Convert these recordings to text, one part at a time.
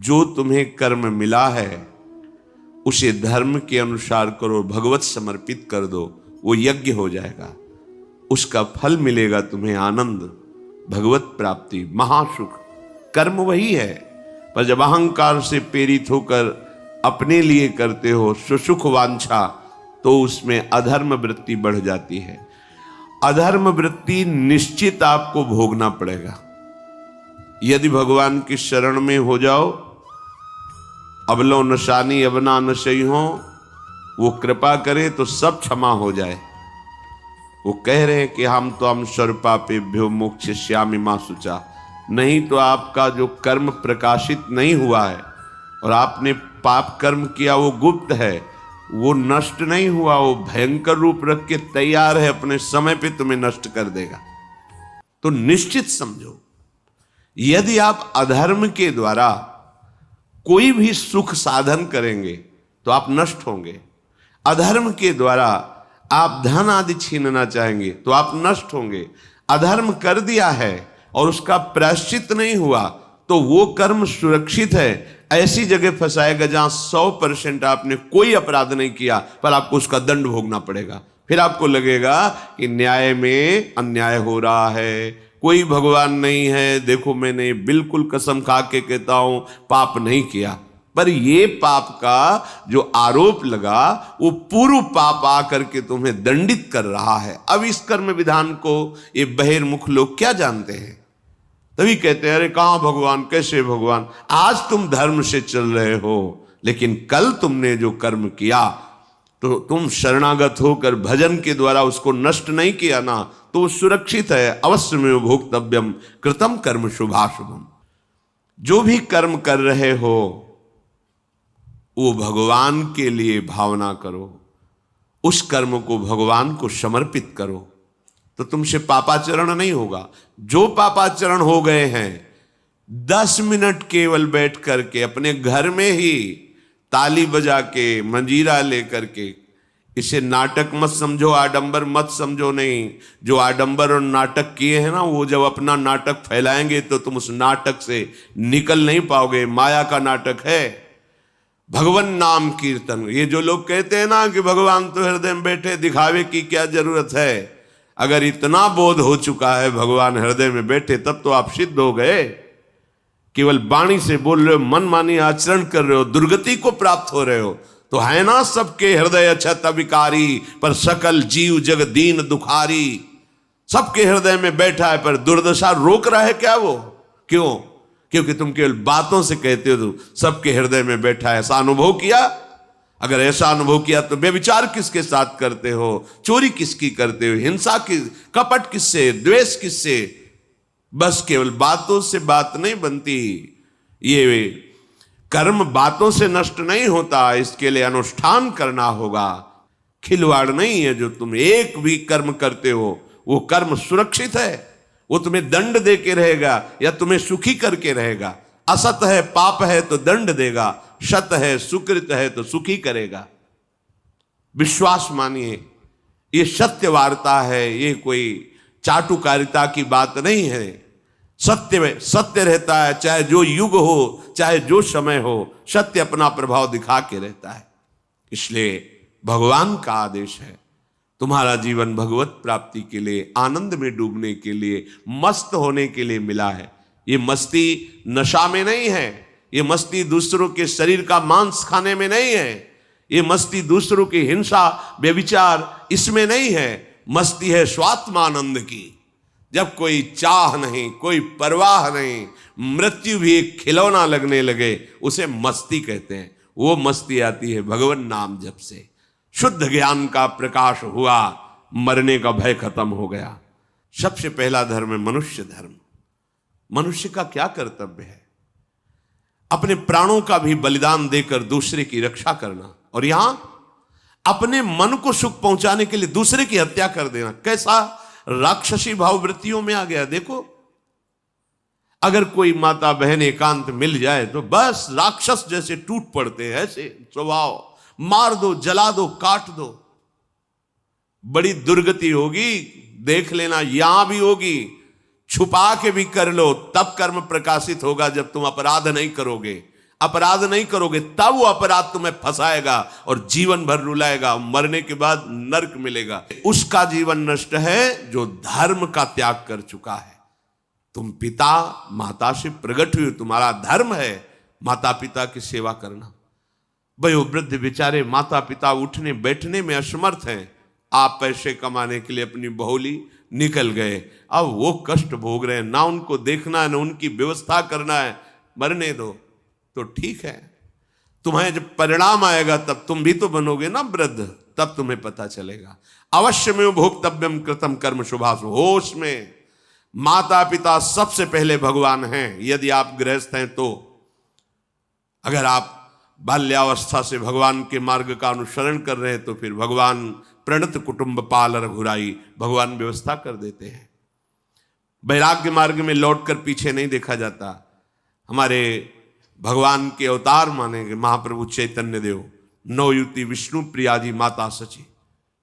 जो तुम्हें कर्म मिला है उसे धर्म के अनुसार करो, भगवत समर्पित कर दो, वो यज्ञ हो जाएगा, उसका फल मिलेगा तुम्हें आनंद, भगवत प्राप्ति, महासुख। कर्म वही है, पर जब अहंकार से प्रेरित होकर अपने लिए करते हो सुसुख वांछा, तो उसमें अधर्म वृत्ति बढ़ जाती है। अधर्म वृत्ति निश्चित आपको भोगना पड़ेगा। यदि भगवान की शरण में हो जाओ, अबलो नशानी अबना नशई हो, वो कृपा करे तो सब क्षमा हो जाए। वो कह रहे हैं कि हम तो हम सर्वपापेभ्यो मोक्षयिष्यामि मा शुचा। नहीं तो आपका जो कर्म प्रकाशित नहीं हुआ है और आपने पाप कर्म किया वो गुप्त है, वो नष्ट नहीं हुआ, वो भयंकर रूप रख के तैयार है, अपने समय पे तुम्हें नष्ट कर देगा। तो निश्चित समझो, यदि आप अधर्म के द्वारा कोई भी सुख साधन करेंगे तो आप नष्ट होंगे। अधर्म के द्वारा आप धन आदि छीनना चाहेंगे तो आप नष्ट होंगे। अधर्म कर दिया है और उसका प्रायश्चित नहीं हुआ तो वो कर्म सुरक्षित है, ऐसी जगह फंसाएगा जहां 100% आपने कोई अपराध नहीं किया पर आपको उसका दंड भोगना पड़ेगा। फिर आपको लगेगा कि न्याय में अन्याय हो रहा है, कोई भगवान नहीं है। देखो मैंने बिल्कुल कसम खा के कहता हूं पाप नहीं किया, पर ये पाप का जो आरोप लगा वो पूर्व पाप आकर के तुम्हें दंडित कर रहा है। अब इस कर्म विधान को ये बहिर्मुख लोग क्या जानते हैं, तभी कहते हैं अरे कहां भगवान, कैसे भगवान। आज तुम धर्म से चल रहे हो, लेकिन कल तुमने जो कर्म किया तो तुम शरणागत होकर भजन के द्वारा उसको नष्ट नहीं किया ना, तो वो सुरक्षित है। अवश्य में भोक्तव्यम कृतम कर्म शुभाशुभम। जो भी कर्म कर रहे हो वो भगवान के लिए भावना करो, उस कर्म को भगवान को समर्पित करो, तो तुमसे पापाचरण नहीं होगा। जो पापाचरण हो गए हैं 10 मिनट केवल बैठ करके अपने घर में ही ताली बजा के मंजीरा लेकर के, इसे नाटक मत समझो, आडंबर मत समझो। नहीं, जो आडंबर और नाटक किए हैं ना, वो जब अपना नाटक फैलाएंगे तो तुम उस नाटक से निकल नहीं पाओगे। माया का नाटक है। भगवान नाम कीर्तन, ये जो लोग कहते हैं ना कि भगवान तो हृदय में बैठे, दिखावे की क्या जरूरत है। अगर इतना बोध हो चुका है भगवान हृदय में बैठे, तब तो आप सिद्ध हो गए। केवल वाणी से बोल रहे हो, मन मानी आचरण कर रहे हो, दुर्गति को प्राप्त हो रहे हो, तो है ना सबके हृदय अछत विकारी, पर सकल जीव जग दीन दुखारी। सबके हृदय में बैठा है पर दुर्दशा रोक रहा है क्या वो? क्यों? क्योंकि तुम केवल बातों से कहते हो तो सबके हृदय में बैठा है। ऐसा अनुभव किया? अगर ऐसा अनुभव किया तो बेविचार किसके साथ करते हो, चोरी किसकी करते हो, हिंसा की, कपट किससे, द्वेष किससे? बस केवल बातों से बात नहीं बनती। ये कर्म बातों से नष्ट नहीं होता, इसके लिए अनुष्ठान करना होगा। खिलवाड़ नहीं है। जो तुम एक भी कर्म करते हो वो कर्म सुरक्षित है, वो तुम्हें दंड दे के रहेगा या तुम्हें सुखी करके रहेगा। असत है, पाप है तो दंड देगा, सत है, सुकृत है तो सुखी करेगा। विश्वास मानिए, ये सत्य वार्ता है, ये कोई चाटुकारिता की बात नहीं है। सत्य रहता है, चाहे जो युग हो, चाहे जो समय हो, सत्य अपना प्रभाव दिखा के रहता है। इसलिए भगवान का आदेश है, तुम्हारा जीवन भगवत प्राप्ति के लिए, आनंद में डूबने के लिए, मस्त होने के लिए मिला है। ये मस्ती नशा में नहीं है, ये मस्ती दूसरों के शरीर का मांस खाने में नहीं है, ये मस्ती दूसरों की हिंसा व्यभिचार इसमें नहीं है। मस्ती है स्वात्मानंद की। जब कोई चाह नहीं, कोई परवाह नहीं, मृत्यु भी एक खिलौना लगने लगे, उसे मस्ती कहते हैं। वो मस्ती आती है भगवान नाम जप से। शुद्ध ज्ञान का प्रकाश हुआ, मरने का भय खत्म हो गया। सबसे पहला धर्म है मनुष्य धर्म। मनुष्य का क्या कर्तव्य है? अपने प्राणों का भी बलिदान देकर दूसरे की रक्षा करना, और यहां अपने मन को सुख पहुंचाने के लिए दूसरे की हत्या कर देना। कैसा राक्षसी भाव वृत्तियों में आ गया। देखो, अगर कोई माता बहन एकांत मिल जाए तो बस राक्षस जैसे टूट पड़ते हैं, ऐसे स्वभाव, मार दो, जला दो, काट दो। बड़ी दुर्गति होगी, देख लेना, यहां भी होगी। छुपा के भी कर लो, तब कर्म प्रकाशित होगा जब तुम अपराध नहीं करोगे। अपराध नहीं करोगे तब वो अपराध तुम्हें फंसाएगा और जीवन भर रुलाएगा, मरने के बाद नरक मिलेगा। उसका जीवन नष्ट है जो धर्म का त्याग कर चुका है। तुम पिता माता से प्रकट हुए, तुम्हारा धर्म है माता पिता की सेवा करना। वयोवृद्ध बेचारे माता पिता उठने बैठने में असमर्थ हैं, आप पैसे कमाने के लिए अपनी बहुली निकल गए, अब वो कष्ट भोग रहे हैं, ना उनको देखना है ना उनकी व्यवस्था करना है, मरने दो तो ठीक है। तुम्हें जब परिणाम आएगा तब तुम भी तो बनोगे ना वृद्ध, तब तुम्हें पता चलेगा। अवश्य में भोक्तव्यम कृतम कर्म शुभाशु। होश में माता पिता सबसे पहले भगवान हैं यदि आप गृहस्थ हैं तो। अगर आप बाल्यावस्था से भगवान के मार्ग का अनुसरण कर रहे हैं तो फिर भगवान प्रणत कुटुंब पाल रघुराई, भगवान व्यवस्था कर देते हैं। वैराग्य मार्ग में लौटकर पीछे नहीं देखा जाता। हमारे भगवान के अवतार मानेंगे महाप्रभु चैतन्य देव, नवयुति विष्णु प्रिया जी माता सची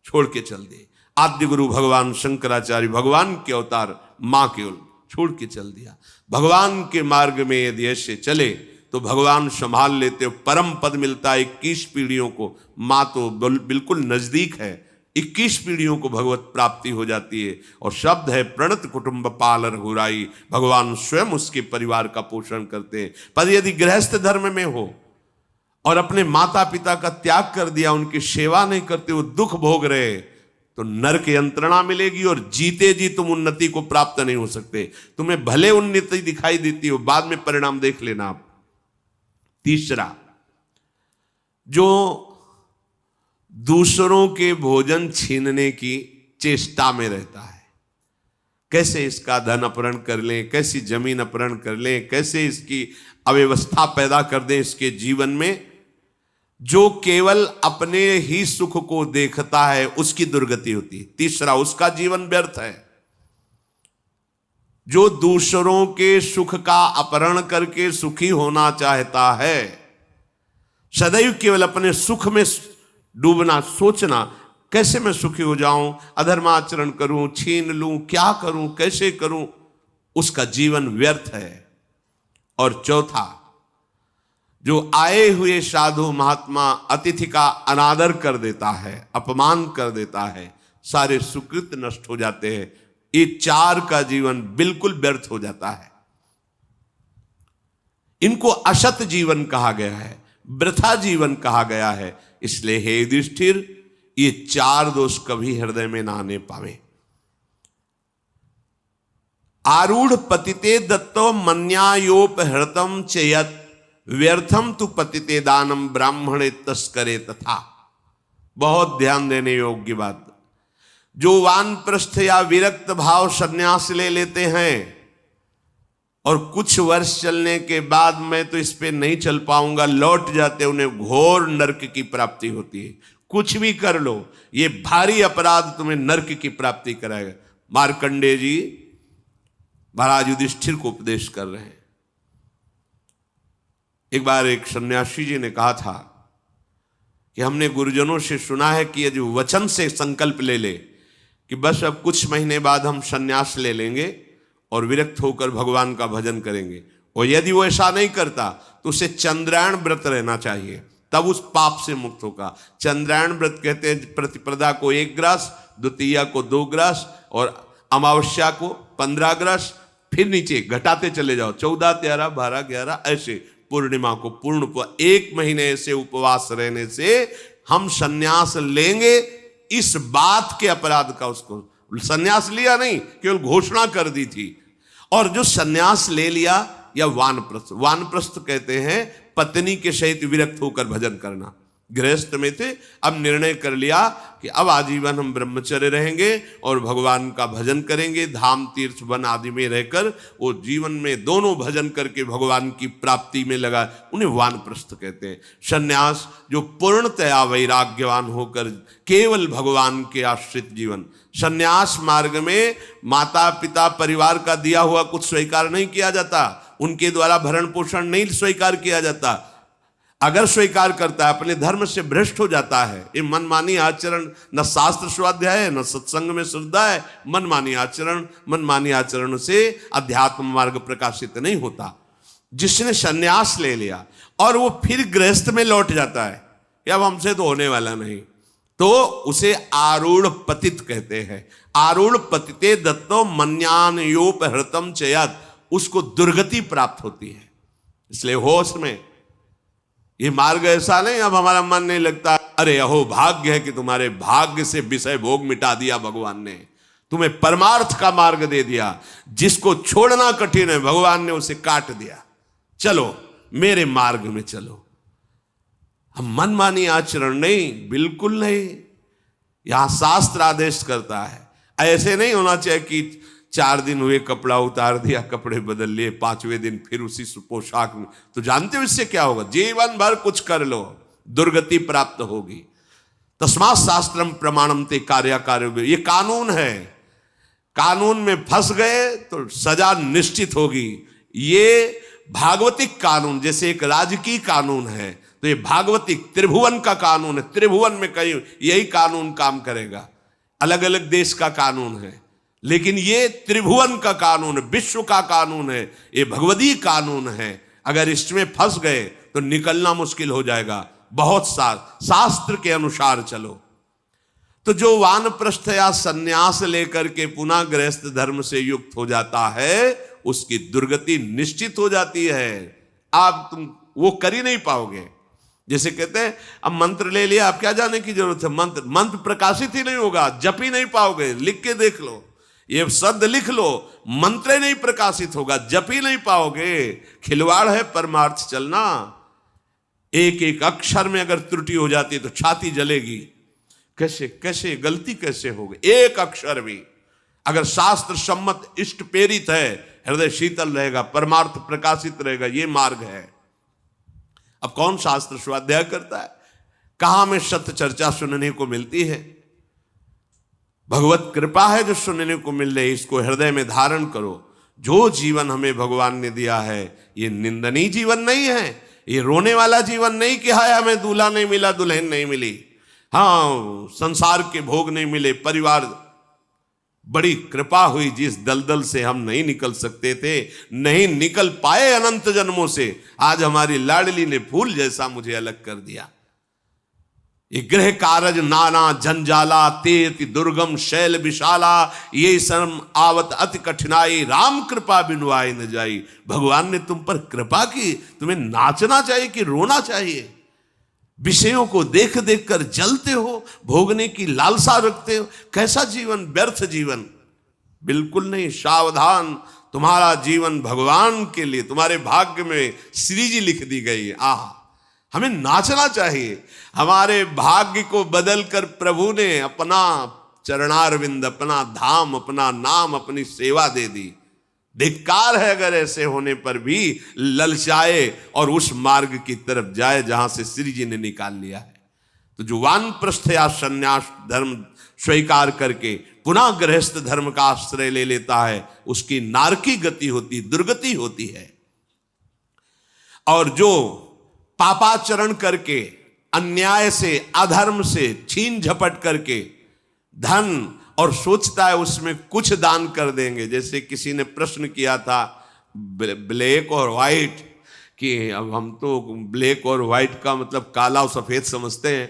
छोड़ के चल दिए। आद्य गुरु भगवान शंकराचार्य भगवान के अवतार मां केवल छोड़ के चल दिया। भगवान के मार्ग में यदि ऐसे चले तो भगवान संभाल लेते हो, परम पद मिलता है 21 पीढ़ियों को। मां तो बिल्कुल नजदीक है, 21 पीढ़ियों को भगवत प्राप्ति हो जाती है। और शब्द है प्रणत कुटुंब पाल रघुराई, भगवान स्वयं उसके परिवार का पोषण करते हैं। पर यदि गृहस्थ धर्म में हो और अपने माता पिता का त्याग कर दिया, उनकी सेवा नहीं करते, वो दुख भोग रहे, तो नरक यंत्रणा मिलेगी और जीते जी तुम उन्नति को प्राप्त नहीं हो सकते। तुम्हें भले उन्नति दिखाई देती हो, बाद में परिणाम देख लेना आप। तीसरा, जो दूसरों के भोजन छीनने की चेष्टा में रहता है, कैसे इसका धन अपहरण कर लें, कैसी जमीन अपहरण कर लें, कैसे इसकी अव्यवस्था पैदा कर दें इसके जीवन में, जो केवल अपने ही सुख को देखता है उसकी दुर्गति होती है। तीसरा, उसका जीवन व्यर्थ है। जो दूसरों के सुख का अपहरण करके सुखी होना चाहता है, सदैव केवल अपने सुख में डूबना, सोचना कैसे मैं सुखी हो जाऊं, अधर्माचरण करूं, छीन लूं, क्या करूं, कैसे करूं, उसका जीवन व्यर्थ है। और चौथा, जो आए हुए साधु महात्मा अतिथि का अनादर कर देता है, अपमान कर देता है, सारे सुकृत नष्ट हो जाते हैं। ये चार का जीवन बिल्कुल व्यर्थ हो जाता है। इनको असत जीवन कहा गया है, वृथा जीवन कहा गया है। इसलिए हे युधिष्ठिर, ये चार दोष कभी हृदय में ना आने पावे। आरूढ़ पतिते दत्तो मन्यायोपहृतम चेयत व्यर्थम तु पतिते दानम ब्राह्मणे तस्करे तथा। बहुत ध्यान देने योग्य बात। जो वानप्रस्थ या विरक्त भाव संन्यास ले लेते हैं और कुछ वर्ष चलने के बाद मैं तो इस पे नहीं चल पाऊंगा लौट जाते, उन्हें घोर नरक की प्राप्ति होती है। कुछ भी कर लो, ये भारी अपराध तुम्हें नरक की प्राप्ति कराएगा। मार्कंडेय जी महाराज युधिष्ठिर को उपदेश कर रहे हैं। एक बार एक सन्यासी जी ने कहा था कि हमने गुरुजनों से सुना है कि यदि वचन से संकल्प ले ले कि बस अब कुछ महीने बाद हम सन्यास ले लेंगे और विरक्त होकर भगवान का भजन करेंगे, और यदि वो ऐसा नहीं करता तो उसे चंद्रायण व्रत रहना चाहिए, तब उस पाप से मुक्त होगा। चंद्रायण व्रत कहते हैं प्रतिपदा को 1 ग्रास, द्वितीया को 2 ग्रास और अमावस्या को 15 ग्रास, फिर नीचे घटाते चले जाओ 14, 13, 12, 11 ऐसे, पूर्णिमा को पूर्ण 1 महीने ऐसे उपवास रहने से हम सन्यास लेंगे। इस बात के अपराध का, उसको सन्यास लिया नहीं, केवल घोषणा कर दी थी। और जो सन्यास ले लिया या वानप्रस्थ, वानप्रस्थ कहते हैं पत्नी के सहित विरक्त होकर भजन करना। गृहस्थ में थे, अब निर्णय कर लिया कि अब आजीवन हम ब्रह्मचर्य रहेंगे और भगवान का भजन करेंगे, धाम तीर्थ वन आदि में रहकर वो जीवन में दोनों भजन करके भगवान की प्राप्ति में लगा, उन्हें वानप्रस्थ कहते हैं। सन्यास जो पूर्णतया वैराग्यवान होकर केवल भगवान के आश्रित जीवन। सन्यास मार्ग में माता पिता परिवार का दिया हुआ कुछ स्वीकार नहीं किया जाता, उनके द्वारा भरण पोषण नहीं स्वीकार किया जाता। अगर स्वीकार करता है अपने धर्म से भ्रष्ट हो जाता है। ये मनमानी आचरण, न शास्त्र स्वाध्याय है न सत्संग में श्रद्धा है। मनमानी आचरण से अध्यात्म मार्ग प्रकाशित नहीं होता। जिसने सन्यास ले लिया और वो फिर गृहस्थ में लौट जाता है कि अब हमसे तो होने वाला नहीं, तो उसे आरूढ़ पतित कहते हैं। आरूढ़ पतिते दत्तो मन्यान योपहृतम चयात, उसको दुर्गति प्राप्त होती है। इसलिए होश में, ये मार्ग ऐसा नहीं अब हमारा मन नहीं लगता, अरे अहो भाग्य है कि तुम्हारे भाग्य से विषय भोग मिटा दिया भगवान ने, तुम्हें परमार्थ का मार्ग दे दिया, जिसको छोड़ना कठिन है भगवान ने उसे काट दिया, चलो मेरे मार्ग में चलो। हम मनमानी आचरण नहीं, बिल्कुल नहीं। यहां शास्त्र आदेश करता है, ऐसे नहीं होना चाहिए कि 4 दिन हुए कपड़ा उतार दिया, कपड़े बदल लिए, 5वें दिन फिर उसी पोशाक में, तो जानते हो इससे क्या होगा? जीवन भर कुछ कर लो, दुर्गति प्राप्त होगी। तस्मात् शास्त्रम प्रमाणम ते कार्य, ये कानून है, कानून में फंस गए तो सजा निश्चित होगी। ये भागवतिक कानून, जैसे एक राजकीय कानून है, तो ये भागवतिक त्रिभुवन का कानून है। त्रिभुवन में कहीं यही कानून काम करेगा, अलग अलग देश का कानून है, लेकिन ये त्रिभुवन का कानून है, विश्व का कानून है, ये भगवदीय कानून है। अगर इसमें फंस गए तो निकलना मुश्किल हो जाएगा। बहुत शास्त्र के अनुसार चलो। तो जो वानप्रस्थ या संन्यास लेकर के पुनः गृहस्थ धर्म से युक्त हो जाता है, उसकी दुर्गति निश्चित हो जाती है। आप तुम वो कर ही नहीं पाओगे। जैसे कहते हैं अब मंत्र ले लिया, आप क्या जाने की जरूरत है, मंत्र प्रकाशित ही नहीं होगा, जप ही नहीं पाओगे। लिख के देख लो, ये शब्द लिख लो, मंत्र नहीं प्रकाशित होगा, जप ही नहीं पाओगे। खिलवाड़ है परमार्थ चलना। एक एक अक्षर में अगर त्रुटि हो जाती है तो छाती जलेगी। कैसे कैसे गलती कैसे होगी? एक अक्षर भी अगर शास्त्र सम्मत इष्ट प्रेरित है, हृदय शीतल रहेगा, परमार्थ प्रकाशित रहेगा। ये मार्ग है। अब कौन शास्त्र स्वाध्याय करता है? कहां में सत्य चर्चा सुनने को मिलती है? भगवत कृपा है जो सुनने को मिल रही, इसको हृदय में धारण करो। जो जीवन हमें भगवान ने दिया है, ये निंदनीय जीवन नहीं है, ये रोने वाला जीवन नहीं कि हाय हमें दूल्हा नहीं मिला, दुल्हन नहीं मिली, हाँ संसार के भोग नहीं मिले, परिवार, बड़ी कृपा हुई जिस दलदल से हम नहीं निकल सकते थे, नहीं निकल पाए अनंत जन्मों से, आज हमारी लाडली ने फूल जैसा मुझे अलग कर दिया। ये गृह कारज नाना जंजाला, ते अति दुर्गम शैल विशाला, ये शर्म आवत अति कठिनाई, राम कृपा बिनु आए न जाई। भगवान ने तुम पर कृपा की, तुम्हें नाचना चाहिए कि रोना चाहिए? विषयों को देख देख कर जलते हो, भोगने की लालसा रखते हो। कैसा जीवन? व्यर्थ जीवन। बिल्कुल नहीं। सावधान, तुम्हारा जीवन भगवान के लिए, तुम्हारे भाग्य में श्री जी लिख दी गई। आह, हमें नाचना चाहिए। हमारे भाग्य को बदलकर प्रभु ने अपना चरणारविंद, अपना धाम, अपना नाम, अपनी सेवा दे दी। धिक्कार है अगर ऐसे होने पर भी ललचाए और उस मार्ग की तरफ जाए जहां से श्री जी ने निकाल लिया है। तो जो वानप्रस्थ या संन्यास धर्म स्वीकार करके पुनः गृहस्थ धर्म का आश्रय ले लेता है, उसकी नारकी गति होती, दुर्गति होती है। और जो पापाचरण करके, अन्याय से, अधर्म से छीन झपट करके धन, और सोचता है उसमें कुछ दान कर देंगे। जैसे किसी ने प्रश्न किया था ब्लैक और व्हाइट, कि अब हम तो ब्लैक और व्हाइट का मतलब काला और सफेद समझते हैं,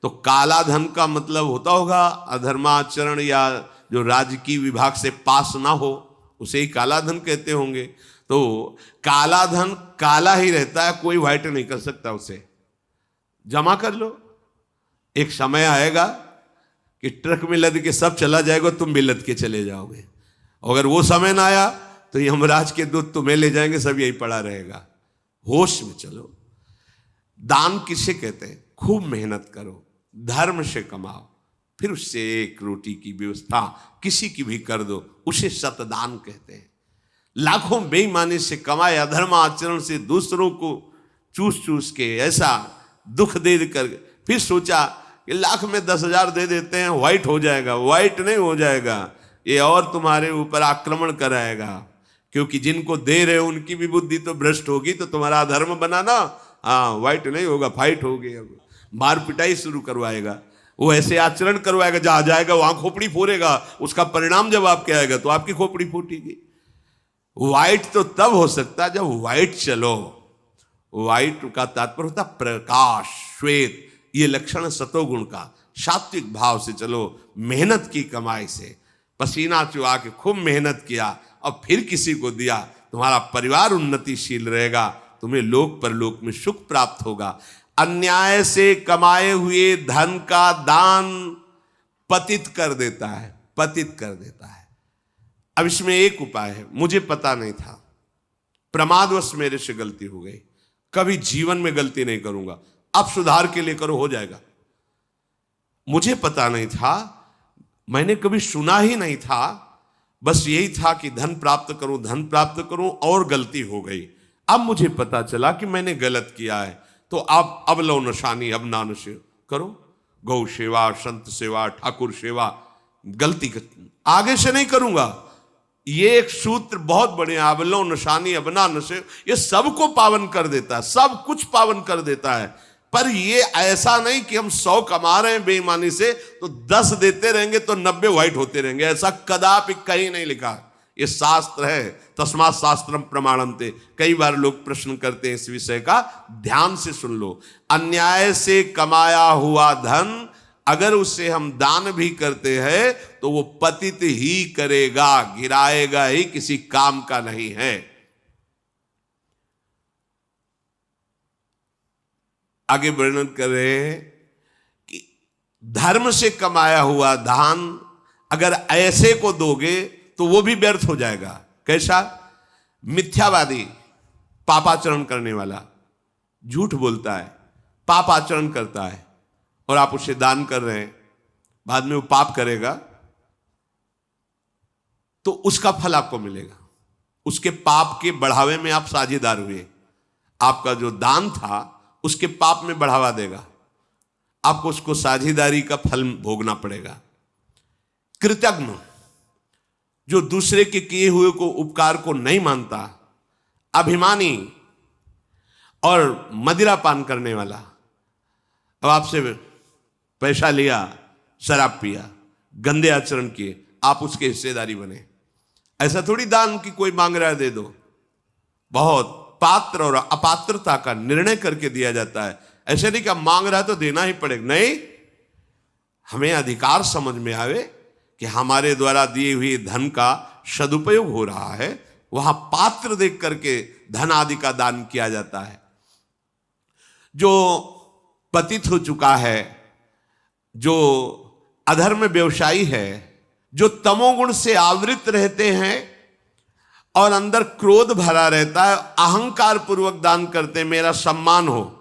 तो काला धन का मतलब होता होगा अधर्माचरण या जो राजकीय विभाग से पास ना हो, उसे ही काला धन कहते होंगे। तो काला धन काला ही रहता है, कोई व्हाइट नहीं कर सकता उसे। जमा कर लो, एक समय आएगा कि ट्रक में लद के सब चला जाएगा, तुम भी लद के चले जाओगे। अगर वो समय ना आया तो यमराज के दूत तुम्हें ले जाएंगे, सब यही पड़ा रहेगा। होश में चलो। दान किसे कहते हैं? खूब मेहनत करो, धर्म से कमाओ, फिर उससे एक रोटी की व्यवस्था किसी की भी कर दो, उसे सतदान कहते हैं। लाखों बेईमानी से कमाए, अधर्म आचरण से दूसरों को चूस चूस के ऐसा दुख दे कर फिर सोचा कि लाख में 10,000 दे देते हैं, व्हाइट हो जाएगा। व्हाइट नहीं हो जाएगा, ये और तुम्हारे ऊपर आक्रमण कराएगा। क्योंकि जिनको दे रहे हो उनकी भी बुद्धि तो भ्रष्ट होगी, तो तुम्हारा अधर्म बनाना, हाँ व्हाइट नहीं होगा, फाइट होगी। अब मार पिटाई शुरू करवाएगा, वो ऐसे आचरण करवाएगा, जहां जाएगा वहां खोपड़ी फोड़ेगा। उसका परिणाम जब आपके आएगा तो आपकी खोपड़ी फूटेगी। व्हाइट तो तब हो सकता है जब व्हाइट चलो, व्हाइट का तात्पर्य होता प्रकाश, श्वेत, ये लक्षण सतोगुण का। सात्विक भाव से चलो, मेहनत की कमाई से, पसीना चुहा के खूब मेहनत किया और फिर किसी को दिया, तुम्हारा परिवार उन्नतिशील रहेगा, तुम्हें लोक परलोक में सुख प्राप्त होगा। अन्याय से कमाए हुए धन का दान पतित कर देता है, पतित कर देता है। अब इसमें एक उपाय है, मुझे पता नहीं था, प्रमादवश मेरे से गलती हो गई, कभी जीवन में गलती नहीं करूंगा, अब सुधार के लिए करो, हो जाएगा। मुझे पता नहीं था, मैंने कभी सुना ही नहीं था, बस यही था कि धन प्राप्त करूं, धन प्राप्त करूं, और गलती हो गई। अब मुझे पता चला कि मैंने गलत किया है, तो आप अब लो नशानी, अब ना नशे करो, गौ सेवा, संत सेवा, ठाकुर सेवा, गलती आगे से नहीं करूंगा। ये एक सूत्र बहुत बड़े, अवलो नशानी अबना नशे, ये सबको पावन कर देता है, सब कुछ पावन कर देता है। पर ये ऐसा नहीं कि हम 100 कमा रहे हैं बेईमानी से तो 10 देते रहेंगे तो 90 व्हाइट होते रहेंगे, ऐसा कदापि कहीं नहीं लिखा। ये शास्त्र है, तस्मात् शास्त्रम प्रमाणन्ते। कई बार लोग प्रश्न करते हैं इस विषय का, ध्यान से सुन लो। अन्याय से कमाया हुआ धन अगर उसे हम दान भी करते हैं तो वो पतित ही करेगा, गिराएगा ही, किसी काम का नहीं है। आगे वर्णन कर रहे हैं कि धर्म से कमाया हुआ दान अगर ऐसे को दोगे तो वो भी व्यर्थ हो जाएगा। कैसा? मिथ्यावादी, पापाचरण करने वाला, झूठ बोलता है, पापाचरण करता है, और आप उसे दान कर रहे हैं, बाद में वो पाप करेगा तो उसका फल आपको मिलेगा। उसके पाप के बढ़ावे में आप साझेदार हुए, आपका जो दान था उसके पाप में बढ़ावा देगा, आपको उसको साझेदारी का फल भोगना पड़ेगा। कृतज्ञ, जो दूसरे के किए हुए को उपकार को नहीं मानता, अभिमानी और मदिरा पान करने वाला, अब आपसे पैसा लिया, शराब पिया, गंदे आचरण किए, आप उसके हिस्सेदारी बने। ऐसा थोड़ी दान की कोई मांग रहा है दे दो, बहुत पात्र और अपात्रता का निर्णय करके दिया जाता है। ऐसे नहीं कि आप मांग रहा है तो देना ही पड़ेगा, नहीं, हमें अधिकार समझ में आवे कि हमारे द्वारा दिए हुए धन का सदुपयोग हो रहा है, वहां पात्र देख करके धन आदि का दान किया जाता है। जो पतित हो चुका है, जो अधर्म व्यवसायी है, जो तमोगुण से आवृत रहते हैं और अंदर क्रोध भरा रहता है, अहंकार पूर्वक दान करते, मेरा सम्मान हो,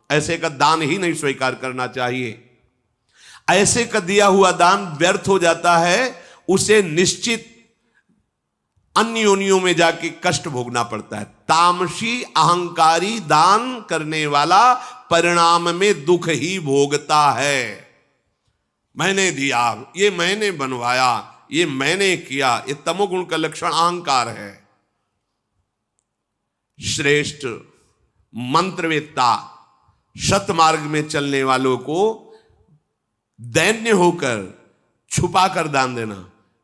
ऐसे का दान ही नहीं स्वीकार करना चाहिए। ऐसे का दिया हुआ दान व्यर्थ हो जाता है, उसे निश्चित अन्य योनियों में जाके कष्ट भोगना पड़ता है। तामसी अहंकारी दान करने वाला परिणाम में दुख ही भोगता है। मैंने दिया, ये मैंने बनवाया, ये मैंने किया, ये तमोगुण का लक्षण अहंकार है। श्रेष्ठ मंत्रवेत्ता, सतमार्ग में चलने वालों को दैन्य होकर छुपा कर दान देना,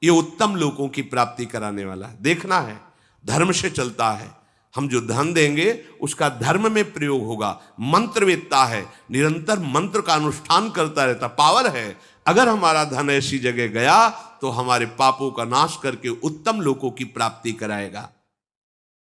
ये उत्तम लोगों की प्राप्ति कराने वाला। देखना है, धर्म से चलता है, हम जो धन देंगे उसका धर्म में प्रयोग होगा। मंत्रवेत्ता है, निरंतर मंत्र का अनुष्ठान करता रहता, पावर है। अगर हमारा धन ऐसी जगह गया तो हमारे पापों का नाश करके उत्तम लोगों की प्राप्ति कराएगा।